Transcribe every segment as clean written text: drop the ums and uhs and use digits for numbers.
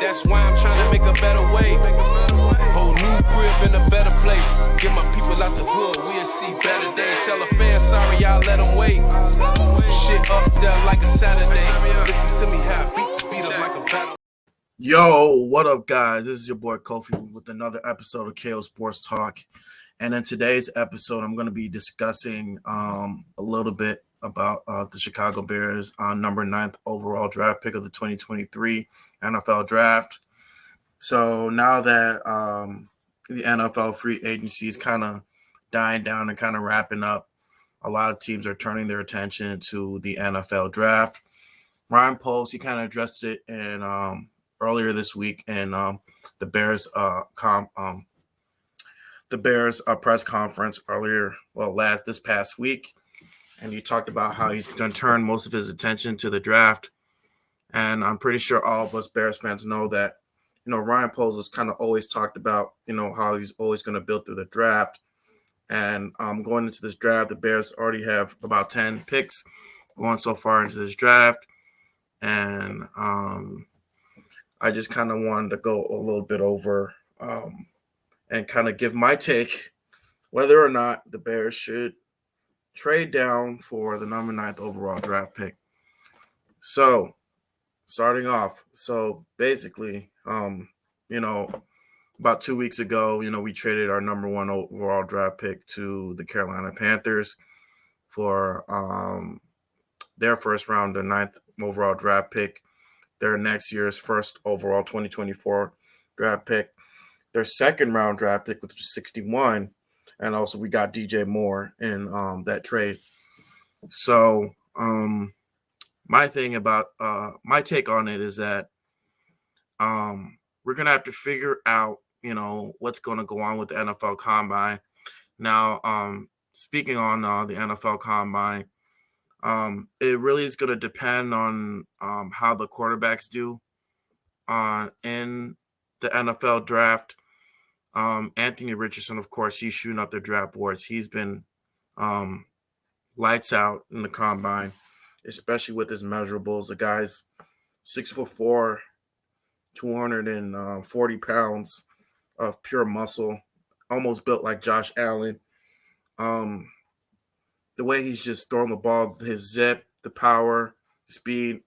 That's why I'm trying to make a better way. Whole new crib in a better place. Get my people out the hood, we'll see better days. Tell a fan sorry, y'all let them wait. Shit up there like a Saturday. Listen to me how I beat the speed up like a battle. Yo, what up, guys? This is your boy Kofi with another episode of KO Sports Talk. And in today's episode, I'm going to be discussing a little bit about the Chicago Bears on number 9th overall draft pick of the 2023 NFL Draft. So now that the NFL free agency is kind of dying down and kind of wrapping up, a lot of teams are turning their attention to the NFL Draft. Ryan Poles, he kind of addressed it in earlier this week in the Bears press conference this past week, and he talked about how he's going to turn most of his attention to the draft. And I'm pretty sure all of us Bears fans know that, Ryan Poles has kind of always talked about, how he's always going to build through the draft. And going into this draft, the Bears already have about 10 picks going so far into this draft. And I just kind of wanted to go a little bit over and kind of give my take whether or not the Bears should trade down for the number 9th overall draft pick. So, starting off, basically, about 2 weeks ago, we traded our number 1 overall draft pick to the Carolina Panthers for their first round, the 9th overall draft pick, their next year's first overall 2024 draft pick, their second round draft pick, which was 61, and also we got DJ Moore in that trade. So my take on it is that we're gonna have to figure out, what's going to go on with the NFL Combine. Now, speaking on the NFL Combine, it really is going to depend on how the quarterbacks do in the NFL Draft. Anthony Richardson, of course, he's shooting up the draft boards. He's been lights out in the Combine, especially with his measurables. The guy's 6'4", 240 pounds of pure muscle, almost built like Josh Allen. The way he's just throwing the ball, his zip, the power, speed.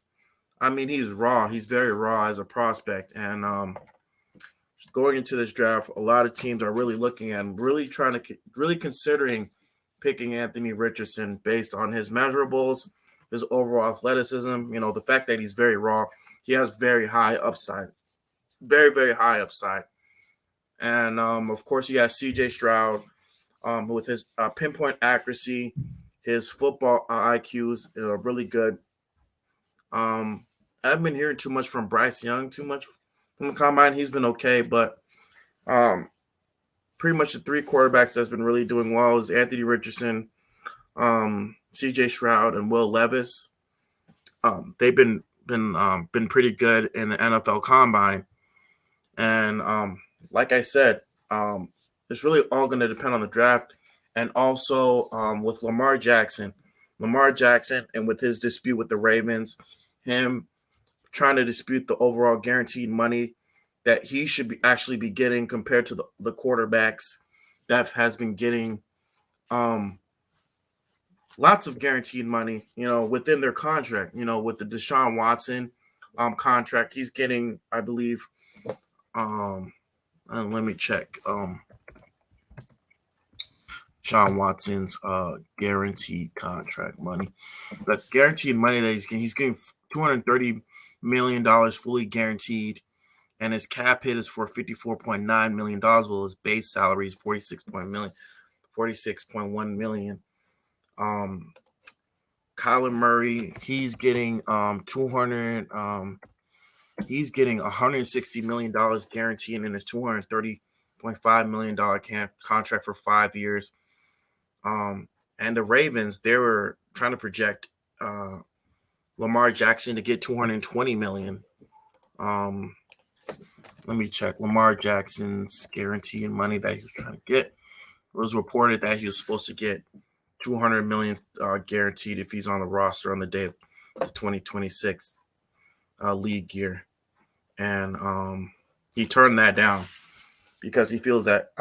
I mean, he's raw. He's very raw as a prospect. And going into this draft, a lot of teams are really looking at him, really considering picking Anthony Richardson based on his measurables, his overall athleticism. The fact that he's very raw, he has very high upside, very, very high upside. And of course, you have CJ Stroud with his pinpoint accuracy, his football IQs are really good. I haven't been hearing too much from Bryce Young, too much from the Combine. He's been okay, but pretty much the 3 quarterbacks that's been really doing well is Anthony Richardson, CJ Stroud, and Will Levis. They've been pretty good in the NFL Combine, and like I said, it's really all going to depend on the draft, and also with Lamar Jackson, and with his dispute with the Ravens, him trying to dispute the overall guaranteed money that he should actually be getting compared to the quarterbacks that has been getting lots of guaranteed money, within their contract. With the Deshaun Watson contract, he's getting, I believe, let me check. Deshaun Watson's guaranteed contract money. The guaranteed money that he's getting $230 million fully guaranteed, and his cap hit is for $54.9 million, while his base salary is $46.1 million. Kyler Murray, he's getting $160 million guaranteed in his $230.5 million contract for 5 years. And the Ravens, they were trying to project Lamar Jackson to get $220 million. Let me check Lamar Jackson's guaranteed money that he was trying to get. It was reported that he was supposed to get $200 million guaranteed if he's on the roster on the day of the 2026 league year. and he turned that down because he feels that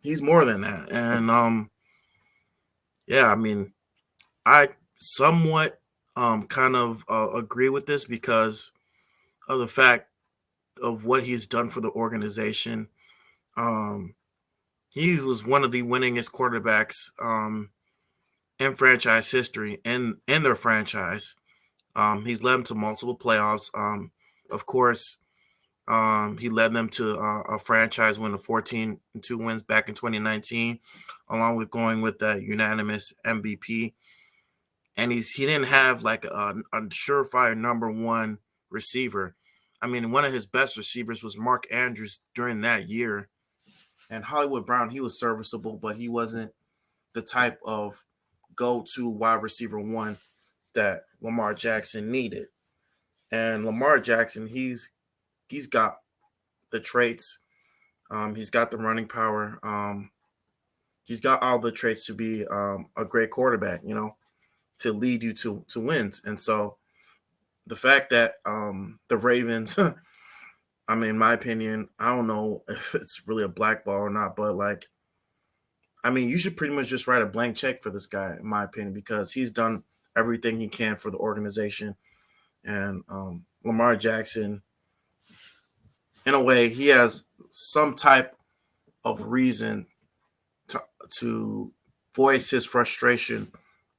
he's more than that. And yeah, I mean, I somewhat kind of agree with this because of the fact of what he's done for the organization. Um, he was one of the winningest quarterbacks in franchise history in their franchise. He's led them to multiple playoffs. Of course, he led them to a franchise win of 14-2 wins back in 2019, along with going with the unanimous MVP. And he didn't have like a surefire number one receiver. I mean, one of his best receivers was Mark Andrews during that year. And Hollywood Brown, he was serviceable, but he wasn't the type of go-to wide receiver one that Lamar Jackson needed. And Lamar Jackson, he's got the traits. He's got the running power. He's got all the traits to be a great quarterback, you know, to lead you to wins. And so the fact that the Ravens, I mean, in my opinion, I don't know if it's really a blackball or not, but like, I mean, you should pretty much just write a blank check for this guy, in my opinion, because he's done everything he can for the organization. And Lamar Jackson, in a way, he has some type of reason to voice his frustration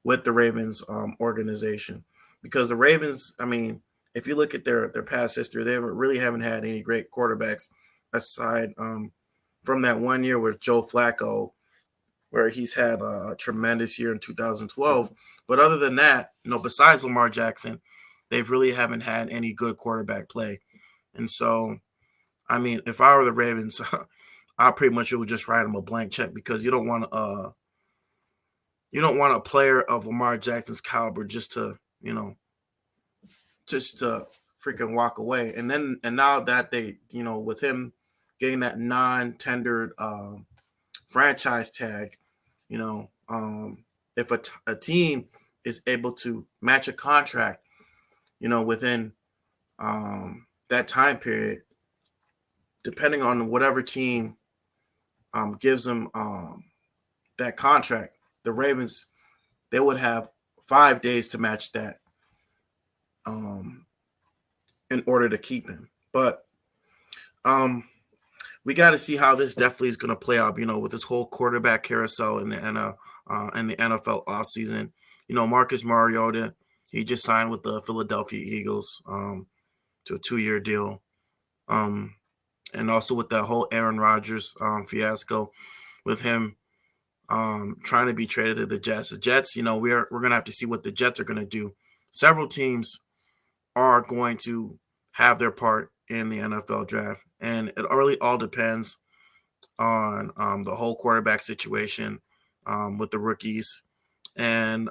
with the Ravens organization, because the Ravens, I mean, if you look at their past history, they really haven't had any great quarterbacks aside from that one year with Joe Flacco, where he's had a tremendous year in 2012. But other than that, you know, besides Lamar Jackson, they really haven't had any good quarterback play. And so, I mean, if I were the Ravens, I pretty much would just write them a blank check, because you don't want a player of Lamar Jackson's caliber just to, you know, just to freaking walk away. And now that they, you know, with him getting that non-tendered franchise tag, you know, if a team is able to match a contract, you know, within that time period, depending on whatever team gives them that contract, the Ravens, they would have 5 days to match that in order to keep him. But we got to see how this definitely is going to play out, you know, with this whole quarterback carousel in the NFL offseason. You know, Marcus Mariota, he just signed with the Philadelphia Eagles to a 2-year deal. And also with that whole Aaron Rodgers fiasco with him trying to be traded to the Jets. The Jets, you know, we're going to have to see what the Jets are going to do. Several teams are going to have their part in the NFL draft, and it really all depends on the whole quarterback situation with the rookies and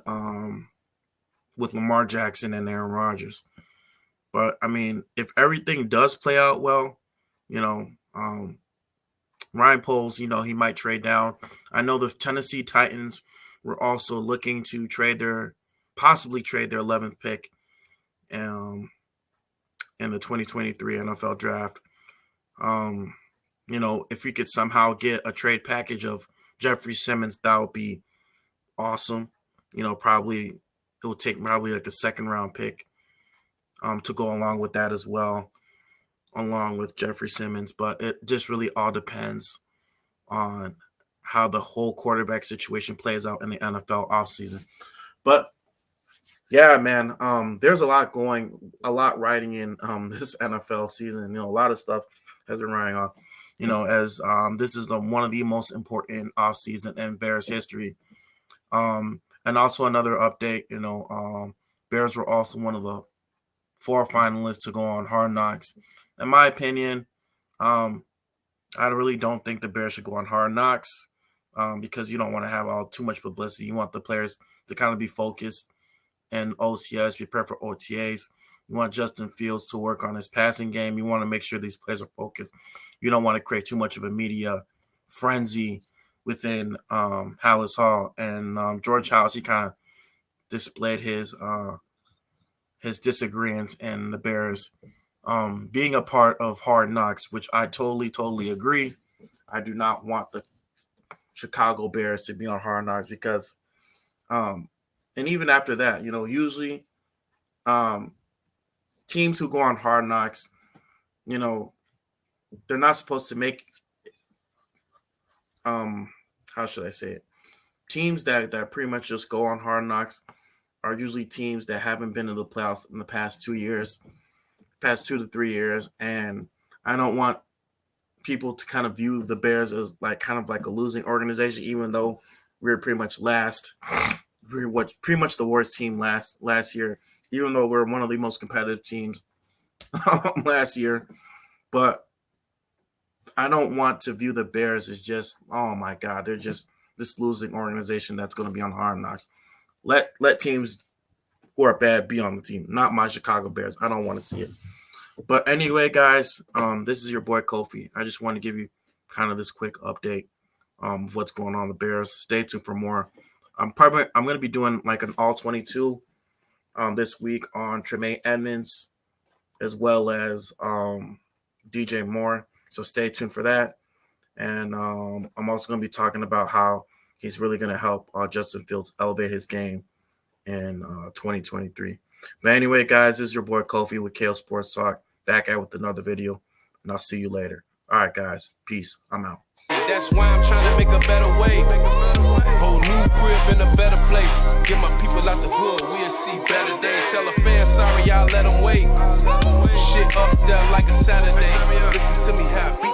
with Lamar Jackson and Aaron Rodgers. But I mean, if everything does play out well, you know, Ryan Poles, you know, he might trade down. I know the Tennessee Titans were also looking to possibly trade their 11th pick in the 2023 NFL draft. You know, if we could somehow get a trade package of Jeffrey Simmons, that would be awesome. You know, probably it will take probably like a 2nd round pick to go along with that as well, along with Jeffrey Simmons. But it just really all depends on how the whole quarterback situation plays out in the NFL offseason. But yeah, man, there's a lot riding in this NFL season. You know, a lot of stuff has been riding on, you know, as this is one of the most important offseason in Bears history. And also another update, you know, Bears were also one of the 4 finalists to go on Hard Knocks. In my opinion, I really don't think the Bears should go on Hard Knocks because you don't want to have too much publicity. You want the players to kind of be focused and OCS, prepare for OTAs. You want Justin Fields to work on his passing game. You want to make sure these players are focused. You don't want to create too much of a media frenzy within Halas Hall. And George Halas, he kind of displayed his disagreements in the Bears being a part of Hard Knocks, which I totally agree. I do not want the Chicago Bears to be on Hard Knocks because, and even after that, usually teams who go on Hard Knocks, they're not supposed to make, how should I say it? Teams that pretty much just go on Hard Knocks are usually teams that haven't been in the playoffs in the past 2 to 3 years. And I don't want people to kind of view the Bears as kind of like a losing organization, even though we were pretty much last. We were pretty much the worst team last year, even though we're one of the most competitive teams last year. But I don't want to view the Bears as just, oh my God, they're just this losing organization that's going to be on Hard Knocks. Let teams who are bad be on the team, not my Chicago Bears. I don't want to see it. But anyway, guys, this is your boy Kofi. I just want to give you kind of this quick update of what's going on with the Bears. Stay tuned for more. I'm going to be doing like an all 22 this week on Tremaine Edmonds as well as DJ Moore. So stay tuned for that. And I'm also going to be talking about how he's really going to help Justin Fields elevate his game in 2023. But anyway, guys, this is your boy Kofi with KO Sports Talk. Back at with another video, and I'll see you later. All right, guys. Peace. I'm out. That's why I'm trying to make a better way. Whole new crib in a better place. Get my people out the hood, we'll see better days. Tell a fan sorry, y'all let them wait. Shit up there like a Saturday. Listen to me, how I beat